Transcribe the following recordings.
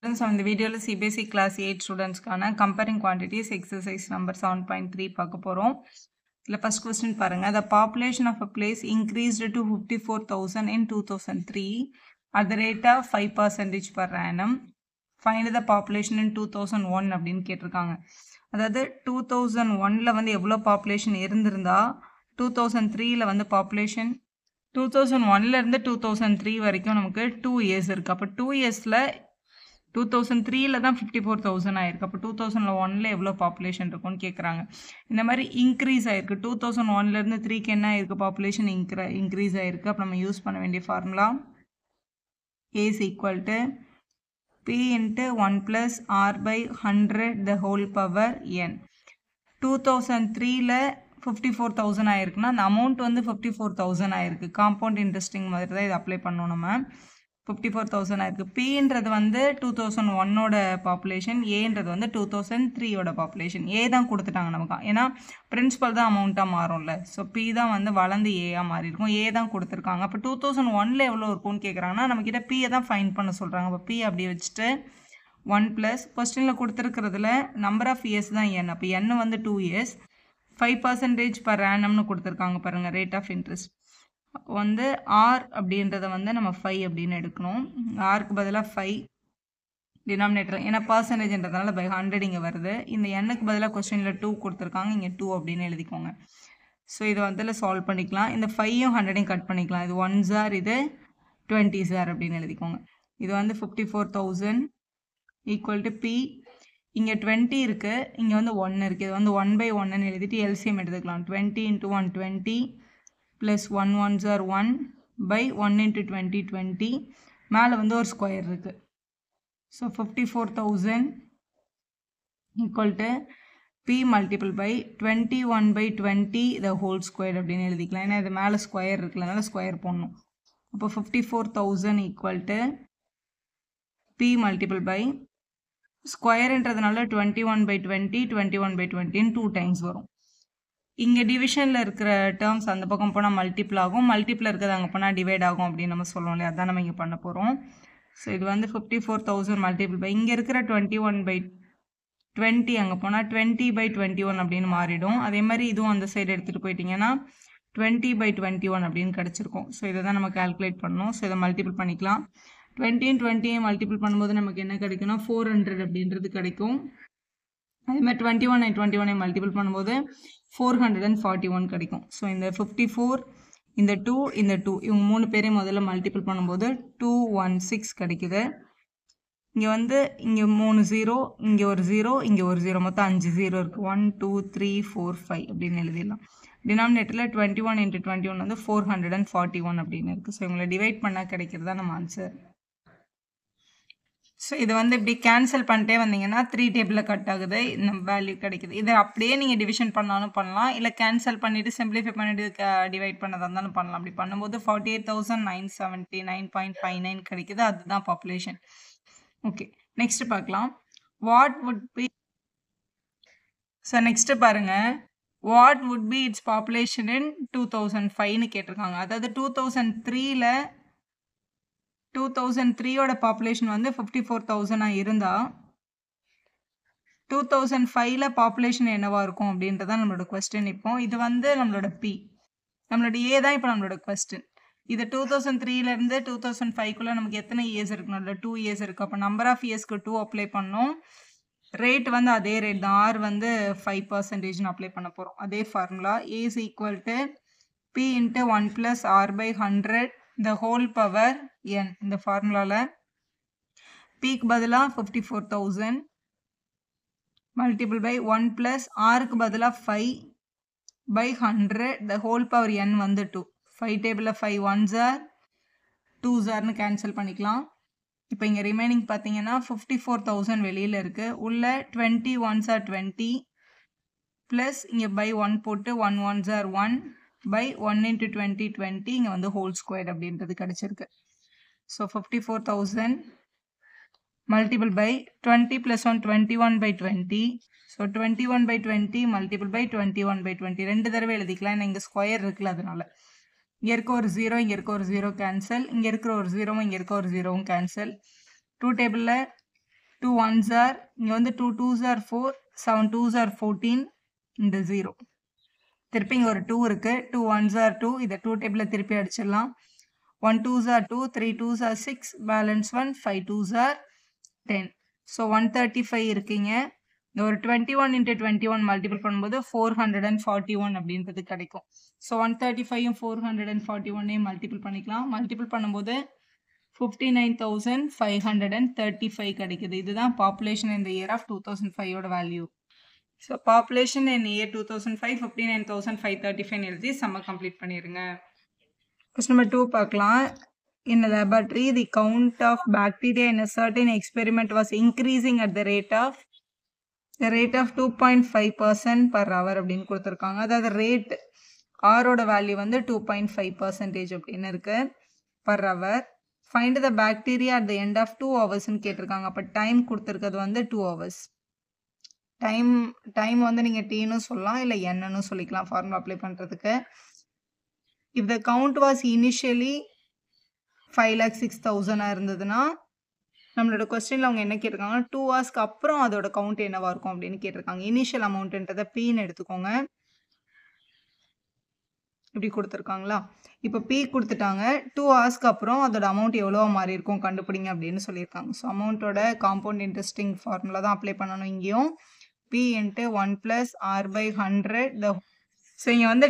Students, on the video CBSE class 8 students கான comparing quantities exercise number 7.3 பார்க்க போறோம். இல்ல first question பாருங்க. The population of a place increased to 54,000 in 2003 at the rate of 5% per annum. Find the population in 2001 அப்படின்னு கேட்டிருக்காங்க. அதாவது 2001ல வந்து எவ்வளவு population இருந்திருந்தா 2003ல வந்து population 2001ல இருந்து 2003 வரைக்கும் நமக்கு 2 years இருக்கு. அப்ப 2 yearsல 2003ல தான் 54,000 ஆயிருக்கு. அப்போ 2001ல எவ்வளோ பாப்புலேஷன் இருக்கும்னு கேட்குறாங்க. இந்த மாதிரி இன்க்ரீஸ் ஆயிருக்கு. 2001லேருந்து 3க்கு என்ன ஆயிருக்கு? பாப்புலேஷன் இன்க்ரீஸ் ஆயிருக்கு. அப்போ நம்ம யூஸ் பண்ண வேண்டிய formula A is equal to P into 1 plus R by 100 the whole power N. 2003ல 54,000 ஆயிருக்குன்னா அந்த அமௌண்ட் வந்து 54,000 ஆயிருக்கு. காம்பவுண்ட் இன்ட்ரெஸ்டிங் மாதிரி தான் இது அப்ளை பண்ணணும் நம்ம. 54,000 ஆயிருக்கு. Pன்றது வந்து 2001ஓட பாப்புலேஷன், ஏன்றது வந்து 2003ஓட பாப்புலேஷன். ஏ தான் கொடுத்துட்டாங்க நமக்கு, ஏன்னா பிரின்சிபல் தான் அமௌண்ட்டாக மாறும்ல. ஸோ பி தான் வந்து வளர்ந்து ஏஆ மாறி இருக்கும். ஏ தான் கொடுத்துருக்காங்க. அப்போ 2001ல் எவ்வளோ இருக்கும்னு கேட்குறாங்கன்னா நம்மக்கிட்ட பியை தான் ஃபைண்ட் பண்ண சொல்கிறாங்க. அப்போ பி அப்படி வச்சுட்டு 1 ப்ளஸ் கொஸ்டினில் கொடுத்துருக்கிறதுல நம்பர் ஆஃப் இயர்ஸ் தான் என். அப்போ என் வந்து 2 years, 5% per annumனு கொடுத்துருக்காங்க பாருங்கள், ரேட் ஆஃப் இன்ட்ரெஸ்ட் வந்து ஆர் அப்படின்றத வந்து நம்ம 5 அப்படின்னு எடுக்கணும். ஆருக்கு பதிலாக 5 டினாமினேட்டர், ஏன்னா பர்சன்டேஜ்ன்றதுனால பை 100 இங்கே வருது. இந்த எண்ணுக்கு பதிலாக கொஸ்டினில் 2 கொடுத்துருக்காங்க, இங்கே 2 அப்படின்னு எழுதிக்கோங்க. ஸோ இதை வந்து சால்வ் பண்ணிக்கலாம். இந்த 5யும் 100ஐயும் கட் பண்ணிக்கலாம். இது 1 சார், இது 20 சார் அப்படின்னு எழுதிக்கோங்க. இது வந்து 54,000 ஈக்குவல் டு பி. இங்கே 20 இருக்குது, இங்கே வந்து 1 இருக்குது. இது வந்து 1/1ன்னு எழுதிட்டு எல்சிஎம் எடுத்துக்கலாம். 20 × 1 20 plus 1 1s are 1 by 1 into 20 20. மேலே வந்து ஒரு ஸ்கொயர் இருக்குது. So 54,000 equal to P multiple by 21/20 the whole square அப்படின்னு எழுதிக்கலாம். ஏன்னா இது மேலே ஸ்கொயர் இருக்குல்ல, அதனால ஸ்கொயர் போடணும். அப்போ 54,000 equal to P multiple by ஸ்கொயர்ன்றதுனால 21/20 21/20 2 times வரும். இங்கே டிவிஷனில் இருக்கிற டேர்ம்ஸ் அந்த பக்கம் போனால் மல்டிபிள் ஆகும், மல்டிப்பிள் இருக்கிறது அங்கே போனால் டிவைட் ஆகும் அப்படின்னு நம்ம சொல்லுவோம் இல்லையா, அதான் நம்ம இங்கே பண்ண போகிறோம். ஸோ இது வந்து 54,000 மல்டிபிள் பை இங்கே இருக்கிற 21/20 அங்கே போனால் 20/21 அப்படின்னு மாறிடும். அதே மாதிரி இதுவும் அந்த சைடு எடுத்துகிட்டு போயிட்டீங்கன்னா 20/21 அப்படின்னு கிடச்சிருக்கும். ஸோ இதை தான் நம்ம கால்குலேட் பண்ணணும். ஸோ இதை மல்டிபிள் பண்ணிக்கலாம். 20 20 மல்டிபிள் பண்ணும்போது நமக்கு என்ன கிடைக்கும்னா 400 அப்படின்றது கிடைக்கும். அதே மாதிரி 21 21 மல்டிபிள் பண்ணும்போது 441 கிடைக்கும். ஸோ இந்த 54 இந்த 2 இந்த 2 இவங்க 3 பேரையும் முதல்ல மல்டிபிள் பண்ணும்போது 216 கிடைக்குது. இங்கே வந்து இங்கே 3 0, இங்கே ஒரு 0, இங்கே ஒரு 0, மொத்தம் 5 0 இருக்குது. 1 2 3 4 5 அப்படின்னு எழுதிடலாம். டினாமினேட்டரில் 21 × 21 வந்து 441 அப்படின்னு இருக்குது. ஸோ இவங்களை டிவைட் பண்ணால் கிடைக்கிறது தான் நம்ம ஆன்சர். ஸோ இது வந்து இப்படி கேன்சல் பண்ணிட்டே வந்தீங்கன்னா 3 டேபிளில் கட் ஆகுது, இந்த வேல்யூ கிடைக்குது. இதை அப்படியே நீங்கள் டிவிஷன் பண்ணாலும் பண்ணலாம், இல்லை கேன்சல் பண்ணிவிட்டு சிம்பிளிஃபை பண்ணிவிட்டு டிவைட் பண்ணதாக இருந்தாலும் பண்ணலாம். அப்படி பண்ணும்போது 48,979.59 கிடைக்குது. அதுதான் பாப்புலேஷன். ஓகே, நெக்ஸ்ட் பார்க்கலாம். What would be, so next பாருங்க, what would be it's population in 2005ன்னு கேட்டிருக்காங்க. அதாவது 2003ல் 2003ஓட பாப்புலேஷன் வந்து 54,000 இருந்தால் 2005ல பாப்புலேஷன் என்னவா இருக்கும் அப்படின்றதான் நம்மளோட கொஸ்டின். இப்போ இது வந்து நம்மளோட பி, நம்மளோட ஏ தான் இப்போ நம்மளோட கொஸ்டின். இது 2003லேருந்து 2005க்குள்ளே நமக்கு எத்தனை இயர்ஸ் இருக்கு? நம்மளோட 2 இயர்ஸ் இருக்குது. அப்போ நம்பர் ஆஃப் இயர்ஸ்க்கு 2 அப்ளை பண்ணோம். ரேட் வந்து அதே ரேட் தான், ஆர் வந்து 5%ன்னு அப்ளை பண்ண போகிறோம். அதே formula A is equal to P into 1 plus R by 100 the whole power n. இந்த ஃபார்முலாவில் Pக்கு பதிலாக 54,000 மல்டிபிள் பை 1 plus Rக்கு பதிலாக 5 by 100 the whole power n வந்து 2. 5 டேபிளில் 5 1s are 2s are cancel பண்ணிக்கலாம். இப்போ இங்கே ரிமைனிங் பார்த்தீங்கன்னா 54,000 வெளியில் இருக்குது. உள்ள 20 1s are 20 ப்ளஸ் இங்கே பை 1 போட்டு 1 1s are 1 by 1 into 20 20, இங்கே வந்து ஹோல் ஸ்கொயர் அப்படின்றது கிடச்சிருக்கு. So 54,000 multiple by 20 + 1 21/20. So 21/20 multiple by 21/20 ரெண்டு தடவை எழுதிக்கலாம், ஏன்னா இங்கே ஸ்கொயர் இருக்குல்ல அதனால. இங்கே இருக்க ஒரு 0, இங்கே இருக்க ஒரு 0 கேன்சல், இங்கே இருக்கிற ஒரு 0வும் இங்கே இருக்க ஒரு 0வும் கேன்சல். 2 டேபிளில் 2 1s are இங்க வந்து 2 2s are 4 7 2s are 14 இந்த 0 திருப்பி இங்க ஒரு 2 இருக்கு 2 1s are 2 இத 2 டேபிள்ல திருப்பி அடிச்சிடலாம் 1 2s are 2 3 2s are 6 balance 1 5 2s are 10 so 135 இருக்குங்க இந்த ஒரு 21 into 21 மல்டிபிள் பண்ணும்போது 441 அப்படின்றது கிடைக்கும் ஸோ 135 441 மல்டிபிள் பண்ணிக்கலாம் மல்டிபிள் பண்ணும்போது 59,535 கிடைக்குது இதுதான் population in the year of 2005 ஓட value so population in year 2005 59,535 எழுதி சம்ம கம்ப்ளீட் பண்ணிடுங்க கொஸ்டின் நம்பர் 2 பார்க்கலாம் in a laboratory the count of bacteria in a certain experiment was increasing at the rate of 2.5% per hour அப்படின்னு கொடுத்துருக்காங்க அதாவது rate ஆரோட value வந்து 2.5% அப்படின்னு இருக்கு per hour find the bacteria at the end of 2 hours கேட்டிருக்காங்க அப்போ time கொடுத்துருக்கிறது வந்து 2 hours டைம் வந்து நீங்கள் டீன்னு சொல்லலாம் இல்லை என்னன்னு சொல்லிக்கலாம் ஃபார்முலா அப்ளை பண்ணுறதுக்கு if the count was initially 5,06,000 இருந்ததுன்னா நம்மளோட கொஸ்டின்ல அவங்க என்ன கேட்டிருக்காங்க 2 ஹவர்ஸ்க்கு அப்புறம் அதோட கவுண்ட் என்னவா இருக்கும் அப்படின்னு கேட்டிருக்காங்க இனிஷியல் அமௌண்ட்ன்றதை பீன்னு எடுத்துக்கோங்க இப்படி கொடுத்துருக்காங்களா இப்போ பி கொடுத்துட்டாங்க 2 ஹவர்ஸ்க்கு அப்புறம் அதோட அமௌண்ட் எவ்வளோ மாறி இருக்கும் கண்டுபிடிங்க அப்படின்னு சொல்லியிருக்காங்க ஸோ அமௌண்ட்டோட காம்பவுண்ட் இன்ட்ரெஸ்டிங் ஃபார்முலா தான் அப்ளை பண்ணணும் இங்கேயும் பி இன்ட்டு 1 + r/100 ஸோ இங்கே வந்து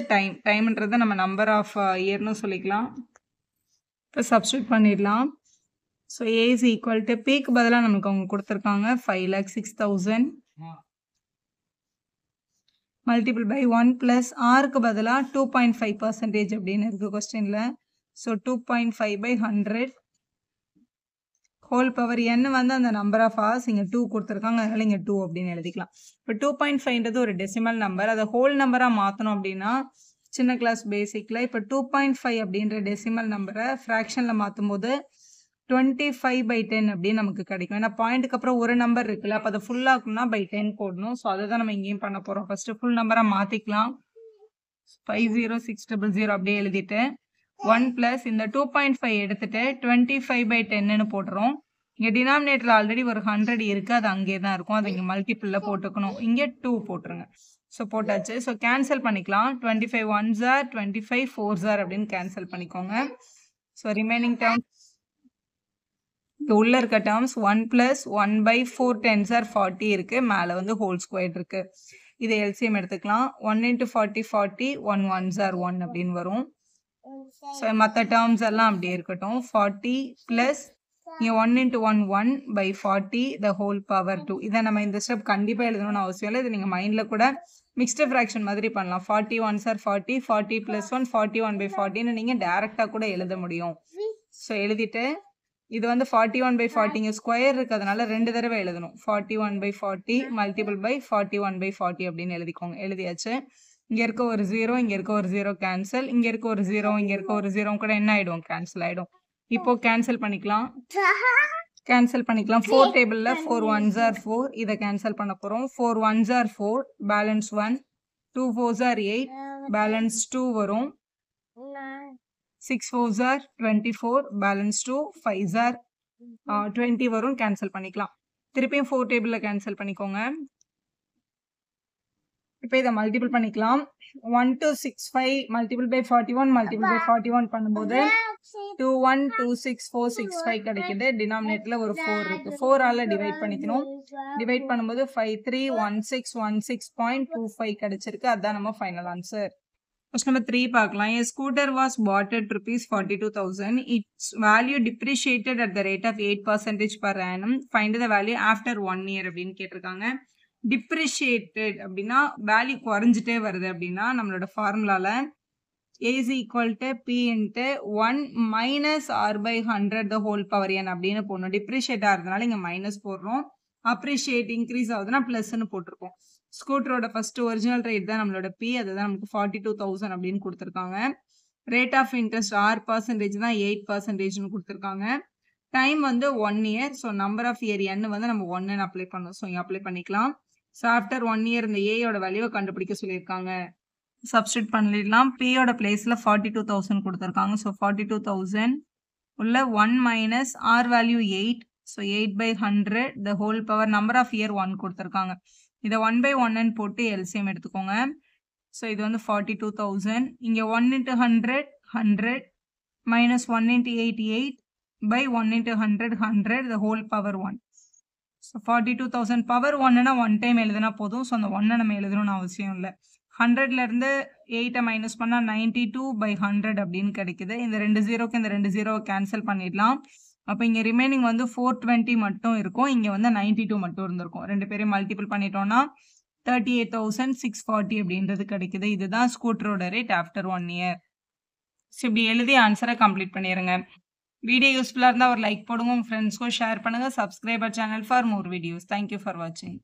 டைம்ன்றதை நம்ம நம்பர் ஆஃப் இயர்னு சொல்லிக்கலாம் இப்போ சப்ஸ்டியூட் பண்ணிடலாம் so A is equal to பிக்கு பதிலாக நமக்கு அவங்க கொடுத்துருக்காங்க 5,06,000 மல்டிபிள் பை 1 + ஆருக்கு பதிலாக 2.5% அப்படின்னு இருக்குது கொஸ்டினில் ஸோ 2.5/100 ஹோல் பவர் n வந்து அந்த நம்பர் ஆஃப் ஹவர்ஸ் இங்கே 2 கொடுத்துருக்காங்க அதனால இங்கே 2 அப்படின்னு எழுதிக்கலாம் இப்போ 2.5ன்றது ஒரு டெசிமல் நம்பர் அதை ஹோல் நம்பராக மாற்றணும் அப்படின்னா சின்ன கிளாஸ் பேசிக்கில் இப்போ 2.5 அப்படின்ற டெசிமல் நம்பரை ஃப்ராக்ஷனில் மாற்றும் போது 25/10 அப்படின்னு நமக்கு கிடைக்கும் ஏன்னா பாயிண்ட்டுக்கு அப்புறம் ஒரு நம்பர் இருக்குல்ல அப்போ அதை ஃபுல்லாகணும்னா by 10 போடணும் ஸோ அதை தான் நம்ம இங்கேயும் பண்ண போகிறோம் ஃபர்ஸ்ட் ஃபுல் நம்பராக மாற்றிக்கலாம் 50600 அப்படியே எழுதிட்டு 1 + இந்த 2.5 எடுத்துட்டு 25/10ன்னு போட்டுறோம் இங்கே டினாமினேட்டர் ஆல்ரெடி ஒரு 100 இருக்குது அது அங்கே தான் இருக்கும் அதை இங்கே மல்டிபிளில் போட்டுக்கணும் இங்கே 2 போட்டுருங்க ஸோ போட்டாச்சு ஸோ கேன்சல் பண்ணிக்கலாம் 25 1s are 25 4s are அப்படின்னு கேன்சல் பண்ணிக்கோங்க ஸோ ரிமைனிங் டேர்ம் உள்ள இருக்க டேர்ம்ஸ் 1 + 1/4 10s are 40 இருக்கு மேலே வந்து ஹோல் ஸ்கொயர் இருக்கு இதை எல்சிஎம் எடுத்துக்கலாம் 1 × 40 40 1 1s are 1 அப்படின்னு வரும் ஸோ மற்ற டேர்ம்ஸ் எல்லாம் அப்படியே இருக்கட்டும் 40 + இங்கே 1 × 1 1/40 the whole power 2 இதை நம்ம இந்த ஸ்டெப் கண்டிப்பாக எழுதணும்னு அவசியம் இல்லை இது நீங்கள் மைண்டில் கூட மிக்ஸ்டு ஃப்ராக்ஷன் மாதிரி பண்ணலாம் 40 1s are 40 40 + 1 41/40ன்னு நீங்கள் டேரெக்டாக கூட எழுத முடியும் ஸோ எழுதிட்டு இது வந்து 41/40 இங்கே ஸ்கொயர் இருக்கிறதுனால 2 தடவை எழுதணும் 41/40 மல்டிபிள் பை 41/40 அப்படின்னு எழுதிக்கோங்க எழுதியாச்சு இங்கே இருக்க ஒரு 0 இங்கே இருக்க ஒரு 0 கேன்சல் இங்கே இருக்க ஒரு 0 இங்கே இருக்க ஒரு 0 கூட என்ன ஆகிடும் கேன்சல் ஆகிடும் இப்போ கேன்சல் பண்ணிக்கலாம் 4 டேபிளில் 4 1s are 4 இதை கேன்சல் பண்ண போகிறோம் 4 1s are 4 balance 1 2 4s are 8 balance 2 வரும் 6 4s are 24 balance 2 5s are 20 வரும் கேன்சல் பண்ணிக்கலாம் திருப்பியும் 4 டேபிளில் கேன்சல் பண்ணிக்கோங்க இப்போ இதை மல்டிபிள் பண்ணிக்கலாம் 1265 மல்டிபிள் பை 41 மல்டிபிள் பை 41 பண்ணும்போது 212645 கிடைக்குது டினாமினேட்டர்ல ஒரு 4 இருக்கு 4 ஆல டிவைட் பண்ணிக்கணும் டிவைட் பண்ணும்போது 531616.25 கிடைச்சிருக்கு அதான் நம்ம ஃபைனல் ஆன்சர் Question number 3 பார்க்கலாம். A scooter was bought at rupees 42,000. Its value depreciated at the rate of 8% per annum. Find the value after 1 year அப்படின்னு கேட்டிருக்காங்க. Depreciated அப்படின்னா வேல்யூ குறைஞ்சிட்டே வருது அப்படின்னா நம்மளோட ஃபார்முலால A is equal to P into 1 minus R by 100 the whole power n அப்படின்னு போடணும். Depreciate ஆகிறதுனால இங்கே மைனஸ் போடுறோம். Appreciate increase ஆகுதுன்னா ப்ளஸ்ன்னு போட்டிருக்கோம். ஸ்கூட்டரோட ஃபர்ஸ்ட் ஒரிஜினல் ரேட் தான் நம்மளோட பி அதுதான் நமக்கு 42,000 அப்படின்னு கொடுத்துருக்காங்க ரேட் ஆஃப் இன்ட்ரெஸ்ட் 6% தான் 8%ன்னு கொடுத்துருக்காங்க டைம் வந்து 1 year so number of year n வந்து நம்ம 1 அப்ளை பண்ணோம் ஸோ இங்கே அப்ளை பண்ணிக்கலாம் ஸோ ஆஃப்டர் 1 இயர் இந்த ஏயோட வேல்யூவை கண்டுபிடிக்க சொல்லியிருக்காங்க சப்ஸ்டியூட் பண்ணிடலாம் பியோட பிளேஸில் 42,000 கொடுத்துருக்காங்க ஸோ 42,000 உள்ள 1 minus R value 8 so 8/100 the whole power number of year 1 கொடுத்துருக்காங்க. இதை 1/1 போட்டு எல்சிஎம் எடுத்துக்கோங்க. ஸோ இது வந்து 42,000. இங்கே 1 × 100 100 minus 1 × 88 by 1 × 100 100 the whole power 1. So 42,000 power 1னா 1 டைம் எழுதுனா போதும். ஸோ அந்த 1 நம்ம எழுதணும்னு அவசியம் இல்லை. 100லேருந்து 8 மைனஸ் பண்ணால் 92/100 அப்படின்னு கிடைக்குது. இந்த 2 ஜீரோக்கு இந்த 2 ஜீரோவை கேன்சல் பண்ணிடலாம். அப்போ இங்கே ரிமைனிங் வந்து 420 மட்டும் இருக்கும். இங்கே வந்து 92 மட்டும் இருந்திருக்கும். 2 பேரையும் மல்டிபிள் பண்ணிட்டோம்னா 38,640 அப்படின்றது கிடைக்குது. இதுதான் ஸ்கூட்டரோட ரேட் ஆஃப்டர் 1 இயர். ஸோ இப்படி எழுதி ஆன்சரை கம்ப்ளீட் பண்ணிடுங்க. வீடியோ யூஸ்ஃபுல்லாக இருந்தால் ஒரு லைக் போடுங்க, உங்கள் ஃப்ரெண்ட்ஸ்க்கும் ஷேர் பண்ணுங்கள். Subscriber channel for more videos. Thank you for வாட்சிங்.